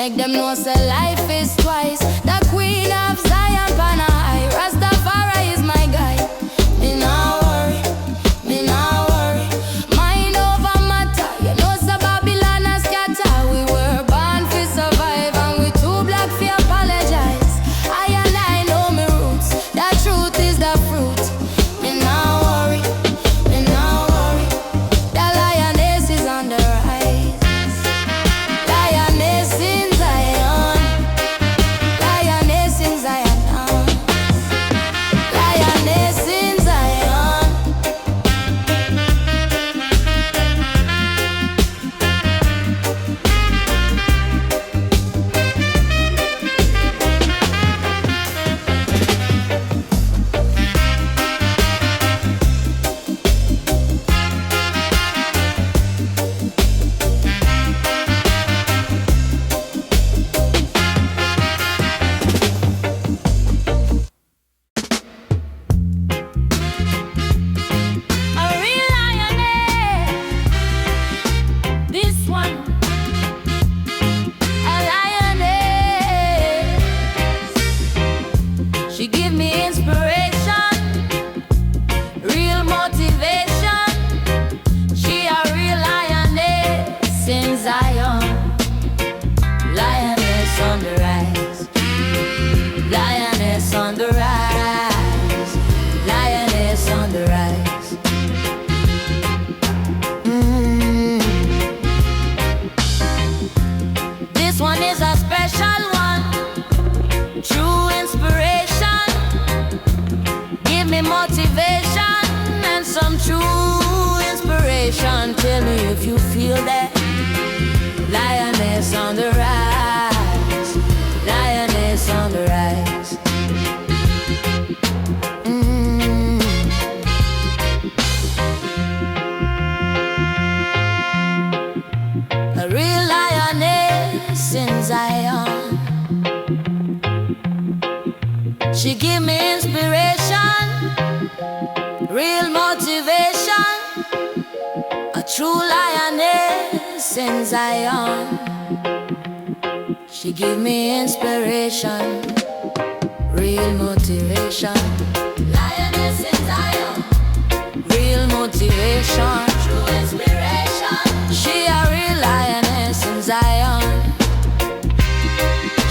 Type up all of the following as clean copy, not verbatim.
Make them know say life is twice. The queen of Zion pan high. Rastafari is my guide. Me nah worry, me nah worry. Mind over matter. You know say Babylon a scatter. We were born to survive and we too black for apologize. I and I know me roots. The truth is the fruit. Me nah worry, me nah worry. The lioness is on the rise. Lioness in Zion. Lioness in Zion. Lioness in Zion. A real lioness. This one. A lioness. She give me inspiration, real motivation. She a real lioness in Zion. Lioness on the rise. Lioness on the rise. Lioness on the rise. This one is a special one. True inspiration. Give me motivation and some true inspiration. Tell me if you feel that. Lioness on the rise. Lioness on the rise. A real lioness in Zion. She give me inspiration, real motivation. A true lioness in Zion. She give me inspiration, real motivation. Lioness in Zion. Real motivation, true inspiration. She a real lioness in Zion.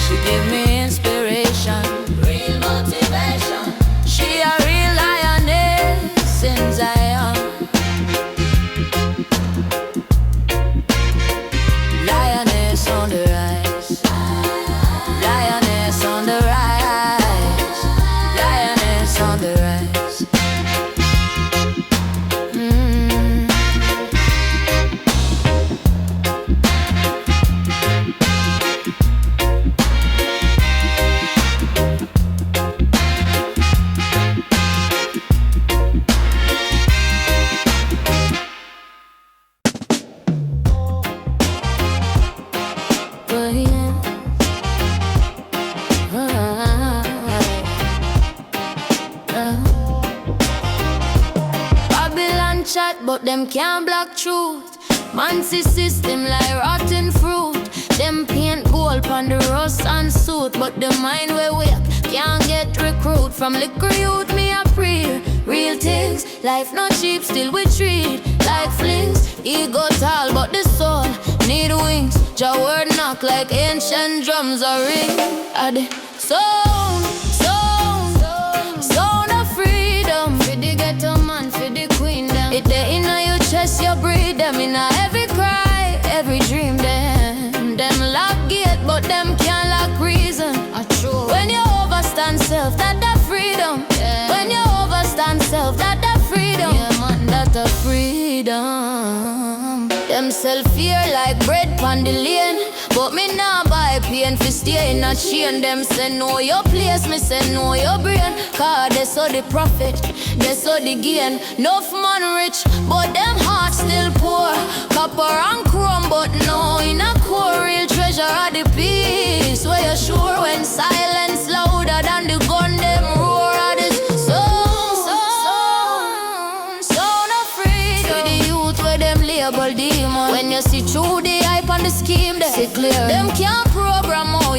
She give me inspiration, real motivation. She a real lioness in Zion. Lioness on the rise. Lioness on the rise. Lioness on the rise. Babylon chat, but them can't block truth. Man see system like rotten fruit. Them paint gold on the rust and suit, but the mind we wake can't get recruit. From liquor youth me a pray. Real things, life not cheap, still we treat like flings. Ego tall, but the soul need wings. Jah word knock like ancient drums are ring. Ade sound, sound of freedom. For the ghetto man, for the queen them. It there inna your chest, you breathe them. Inna every cry, every dream them. Them lock gate, but them can't lock reason. When you overstand self, that freedom. Yeah. When you overstand self, that freedom. Yeah, man, that a freedom. Them sell fear like bread pon the lane, but me nah buy pain fi stay in a chain. Them say know your place, me say know your brain. Cause they saw the profit, they saw the gain. Enough man rich, but them heart still poor. Copper and chrome, but no in a core. Real treasure of the peace, where you sure when silence louder than the gun them roar. Of this sound of freedom. To the youth where them label demon. When you see through the hype and the scheme, they see clear. Them can't program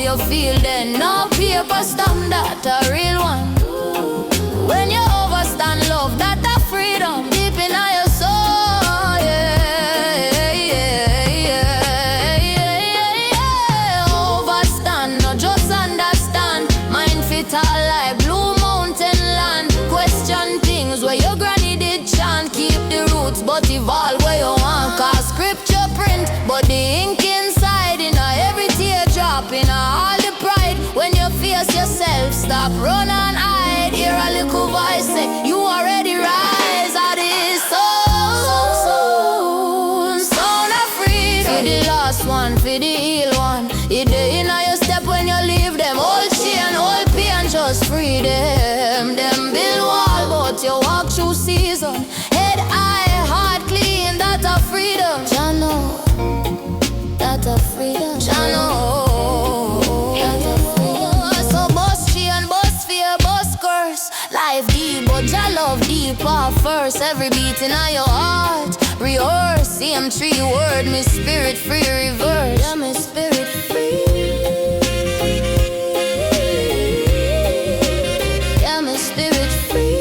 you feel then. No paper stamp, that a real one. When you overstand love, that a freedom deep in your soul. Overstand, not just understand. Mind fit all like Blue Mountain land. Question things where your granny did chant. Keep the roots but evolve where you want. Cause scripture print, but the ink inside in every teardrop, in all the pride. When you face yourself, stop, run and hide. Hear a little voice say, you already rise out this soul. Sound of freedom. For the last one, for the heal one. It day in your step when you leave them. All chain, all pain, just free them. Them build wall, but you walk through season. Head high, heart clean, that a freedom. Jano, that a freedom. Jano. Life deep, but your love deeper first. Every beat in your heart, rehearse. Same 3 word, me spirit free reverse. Yeah, me spirit free. Yeah, me spirit free.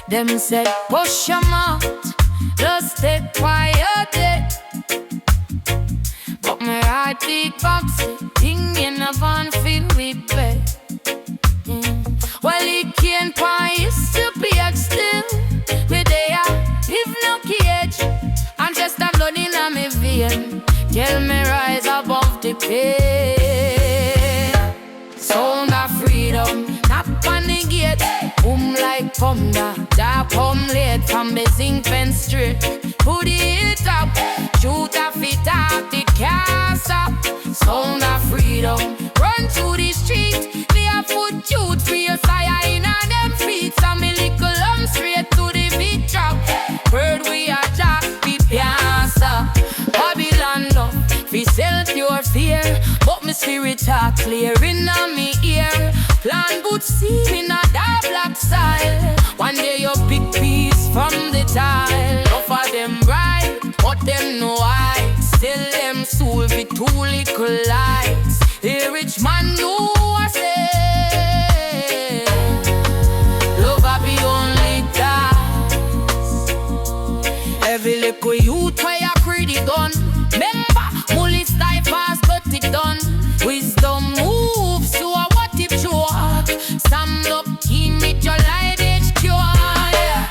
Them said, push your mouth, just stay quiet. But my heart beat box, thinking of unfeel we play. Well, it can't pause to be still. Me there, if no cage, and just a blood in my vein. Tell me rise above the pain. Sound of freedom, tap on the gate. Boom like thunder, dark come late from the zinc pen straight. Put it up, shoot a fit up, the can't stop. Sound of freedom, run to the street. They a foot youth, free fire in on them feet. Some little lump straight to the beat drop. Bird we are jack, we can't stop. Babylon love, we sell pure fear. But my spirit talk clear in on me ear. Plan good seed in a dark black style. One day you pick peace from the tile. Enough of them right, but them no why. Still them soul with 2 little lights. The rich man know I say love a be only ties. Every little youth where you pretty gun. Remember, mully style fast but it done. Wisdom moves to a what if short. Stand up, team with your light edge cure. Yeah.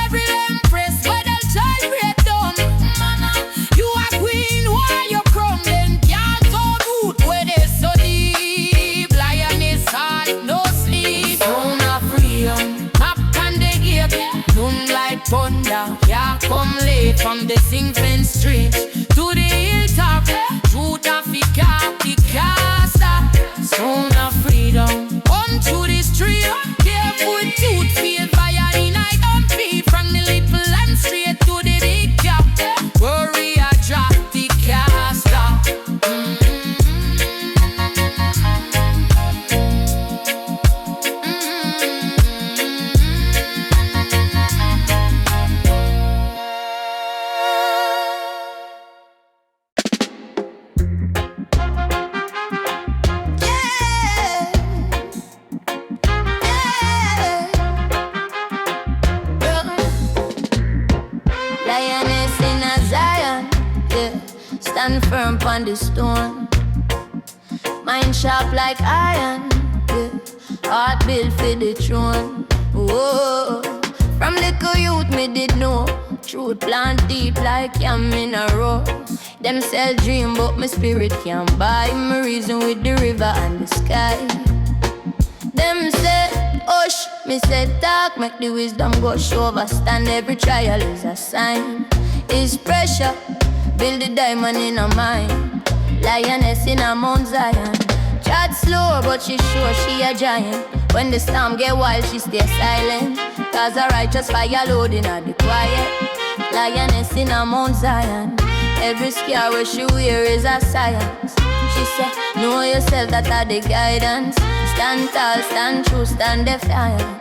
Every empress, where the child red done. Mama, you are queen, why you crumbling? Can't so root where they so deep. Lioness heart, no sleep. Sound of freedom, map on the gate. Boom like thunder, yeah, come late from the zinc fence street to the hilltop. Shoot a fika, the caster. Sound of freedom, on to the street. Careful youth, feel fire in I don't feel. From the little land straight to the big cap. Worry, I drop the caster. Lioness in a Zion, yeah. Stand firm on the stone. Mind sharp like iron, yeah. Heart built for the throne. Whoa. From little youth me did know. Truth plant deep like yam in a row. Them sell dream but my spirit can't buy. My reason with the river and the sky. Them say, hush, me said talk, make the wisdom gush over. Stand every trial is a sign. It's pressure, build the diamond in a mine. Lioness in a Mount Zion. Chat slow, but she sure she a giant. When the storm get wild, she stay silent. Cause a righteous fire loading at the quiet. Lioness in a Mount Zion. Every scar where she wear is a science. She said, know yourself, that are the guidance. Stand tall, stand true, stand defiant.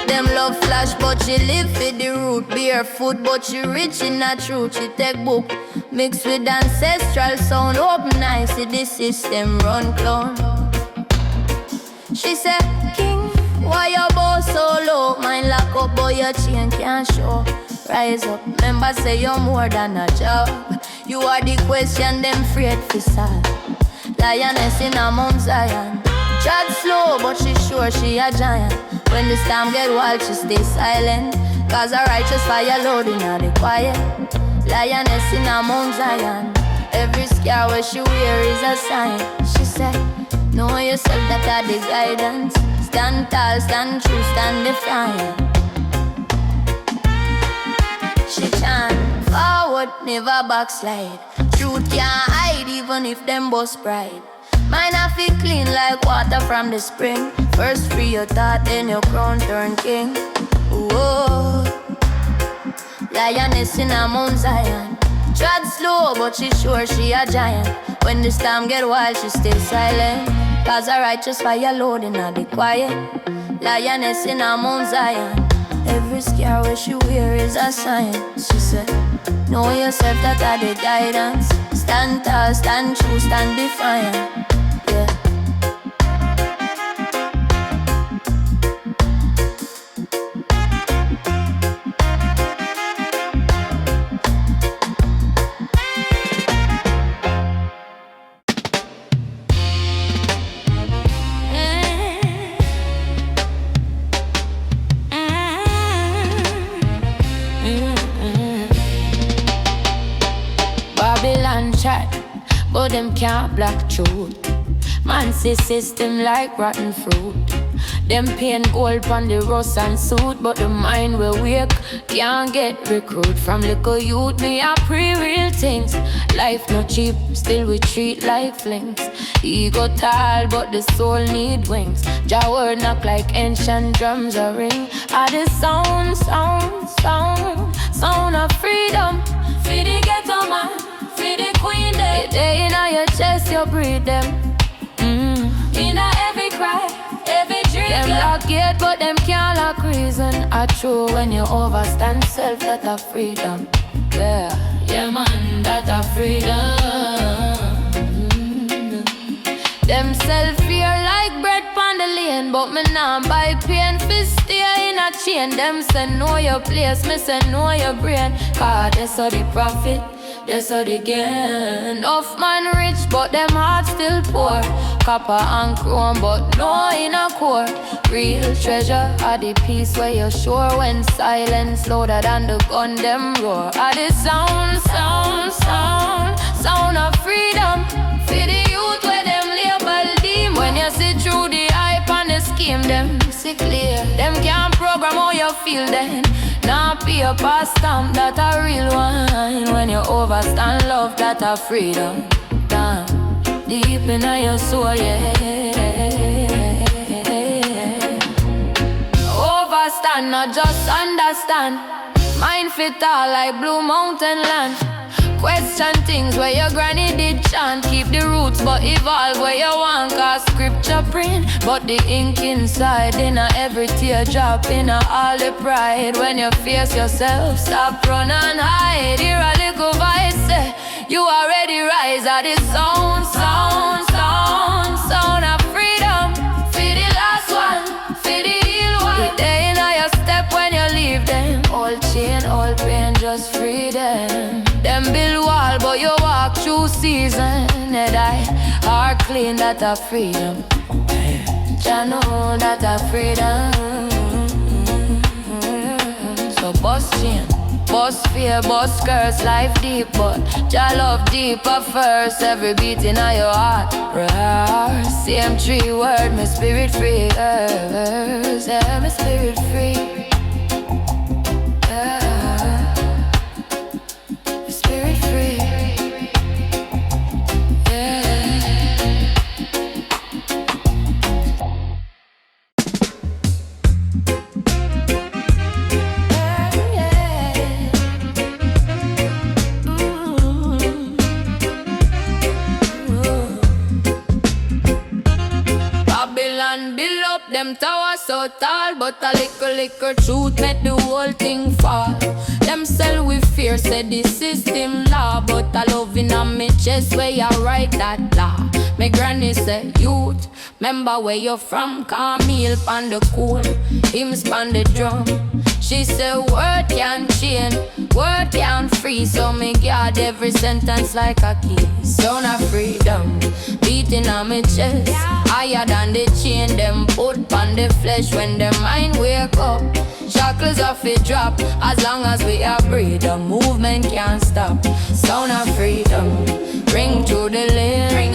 Them love flash, but she live for the root. Barefoot, but she rich in the truth. She take book, mixed with ancestral sound. Open eyes, see the system run clown. She said, King, why you bow so low? Mine lock up, but your chain can't show. Rise up, remember say you're more than a job. You are the question, them afraid to solve. Lioness in a Mount Zion. Chat slow, but she sure she a giant. When the storm get wild, she stay silent. Cause a righteous fire loading at the quiet. Lioness in a Mount Zion. Every scar where she wear is a sign. She said, know yourself, that are the guidance. Stand tall, stand true, stand defiant. She chant, forward, never backslide. Truth can't hide, even if them bust pride. Mine I feel clean like water from the spring. First free your thought, then your crown turn king. Whoa. Lioness in a Mount Zion. Tread slow, but she sure she a giant. When the storm get wild, she stay silent. Cause a righteous fire loading at the quiet. Lioness in a Mount Zion. Every scar where she wear is a sign. She said, know yourself, that are the guidance. Stand tall, stand true, stand defiant. Yeah. But them can't block truth. Man see system like rotten fruit. Them paint gold pon the rust and suit. But the mind will wake, can't get recruit. From little youth, me a pre-real things. Life not cheap, still we treat like flings. Ego tall, but the soul need wings. Jah word knock like ancient drums a ring. Ah, the sound, sound, sound, sound of freedom. For the ghetto man, for the queen them. They in your chest, you breathe them. In every cry, every dream. Them lock gate, but them can't lock reason. I true when you overstand self, that a freedom. Yeah, yeah man, that a freedom. Them self fear like bread pon the lane, but me nah buy pain fi stay in a chain. Them say know your place, me say know your brain. Cause they saw the profit, they saw the gain. Enough man rich, but them heart still poor. Copper and chrome, but no in a core. Real treasure are the peace where you're sure. When silence louder than the gun, them roar. Are the sound, sound, sound, sound of freedom. For the youth where them label dim. When you see through the hype and the scheme, them see clear. Them can't program how you feel then. Now be a past stamp, that a real one. When you overstand love, that a freedom. Damn, deep in your soul, yeah. Overstand, not just understand. Mind fit all like Blue Mountain land. Question things where your granny did chant. Keep the roots but evolve where you want. Cause scripture print, but the ink inside. In every teardrop, in all the pride. When you face yourself, stop run and hide. Hear a little voice say, you already rise. At the sound, sound, sound, sound of freedom. For the last one, for the real one. They in your step when you leave them. All chain, all pain, just free them. Them build wall, but you walk through season. And I heart clean, that a freedom. Jah know that a freedom. So bust chain, bust fear, bust curse, life deep. But Jah love deeper first. Every beat in your heart. Same 3 word, my spirit free. Yeah, my spirit free. them towers so tall, but a little truth make the whole thing fall. Them sell with fear, say the system law, but I love in on me chest where you write that law. My granny say, youth, remember where you're from, Camille pan the cool, him span the drum. She said, word can't change, word can't free, so me guard every sentence like a key. Sound of freedom, beating on my chest, higher than the chain, them put on the flesh when the mind wake up. Shackles off it drop, as long as we are breathe, the movement can't stop. Sound of freedom, ring through the lane,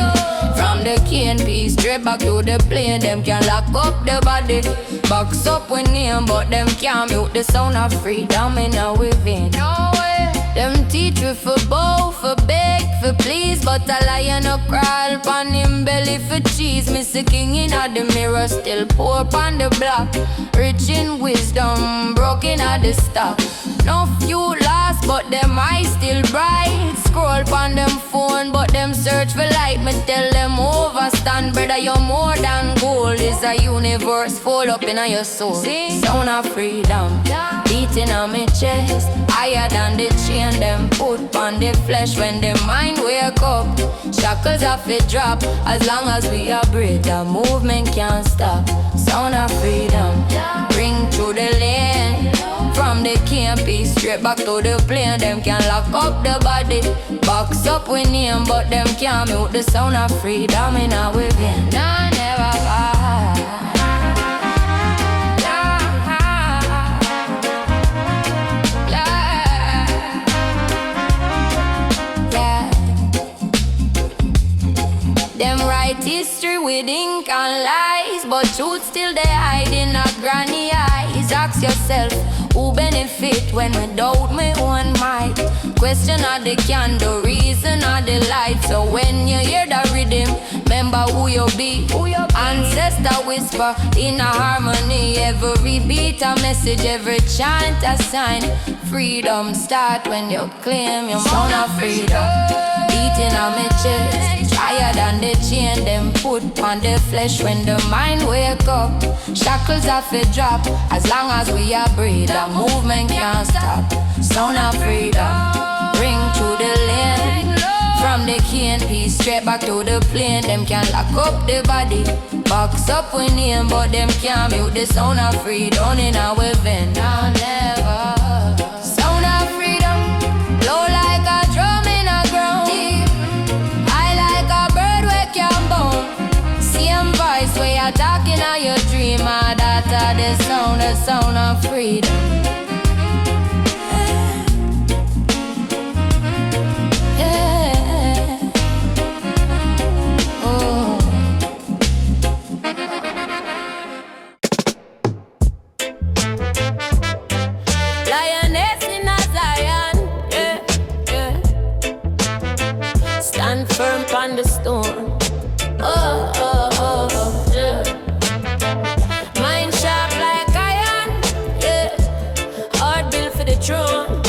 from the KNP straight back to the plane. Them can lock up the body, box up with name, but them can't mute the sound of freedom in our vein. No way. Them teach we for bow, for beg, for please, but a lion no crawl pon him belly for cheese. Mr. King in the mirror, still poor pon the block, rich in wisdom, broken at the stock. No few lost, but them eyes still bright. Scroll pon them phone, but them search for light. Me tell them overstand, brother, you're more than gold. It's a universe full up in your soul. Sound of freedom, beating on my chest, higher than the chain. Them put on the flesh when the mind wake up. Shackles off it drop, as long as we are breathe, the movement can't stop. Sound of freedom, ring through the lane, from the KMP straight back to the plane. Them can lock up the body, box up with name, but them can't mute the sound of freedom in our vein. Nah, never Them write history with ink and lies, but truth still they hide in a granny eyes. Ask yourself, who benefit when we doubt me one might? Question of the candle, reason of the light. So when you hear the rhythm, remember who you be. Ancestor whisper in a harmony. Every beat a message, every chant a sign. Freedom start when you claim your sound of freedom. Beating on my chest, higher than the chain. Them put on the flesh when the mind wake up. Shackles off it drop, as long as we are breathe, the movement can't stop. Sound of freedom, ring through the lane, from the KNP straight back to the plane. Them can lock up the body, box up with name, but them can't mute the sound of freedom in our vein. Now never. Sound of freedom, blow like a drum in a ground. I like a bird we can bone. Same voice where you're talking on your dream. That the sound of freedom. Lioness in a Zion, yeah. Stand firm on the storm. Yeah. Mind sharp like iron, yeah. Heart built for the throne.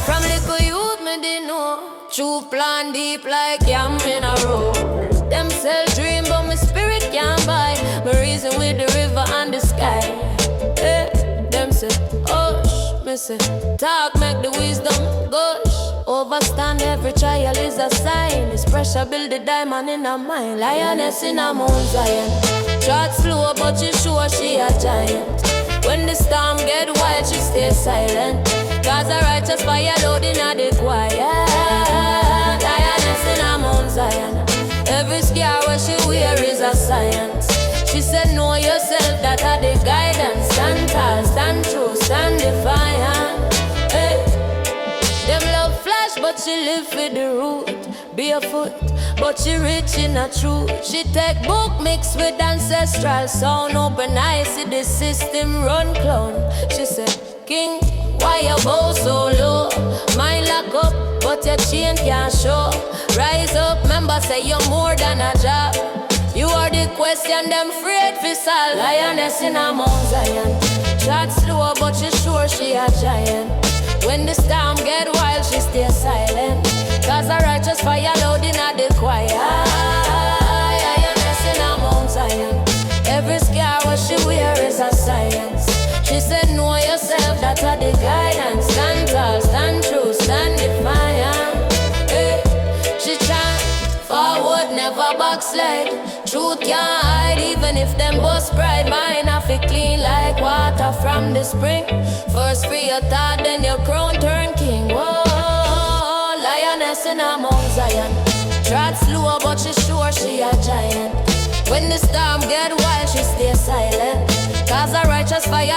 From little youth me they know, true plan deep like yam in a row. Them sell dream but my spirit can't buy. My reason with the river and the sky. Them say, hush, me say, talk make the wisdom gush. Overstand every trial is a sign. This pressure build the diamond in her mind. Lioness in a Mount Zion. Trot slow but she sure she a giant. When the storm get wild she stay silent. Cause a righteous fire load in a the choir. Lioness in a Mount Zion. Every scar where she wear is a science. She said know yourself that are the guidance. Stand tall, stand true, stand defiant. Hey. Them love flash but she live for the root. Barefoot but she rich in a truth. She take book mixed with ancestral sound. Open eyes see the system run clown. She said king why you bow so low? Mind lock up but your chain can't show. Rise up remember say you're more than a job. You are the question them afraid for solve. Lioness in a Mount Zion. Shot slow but she sure she a giant. When the storm get wild she stay silent. Cause a righteous fire loud in a the choir. backslide. Truth can't hide, even if them bust pride. Mine have it clean like water from the spring. First free your thought, then your crown turn king. Whoa, lioness in a Mount Zion. Trot slow, but she sure she a giant. When the storm get wild, she stay silent. Cause a righteous fire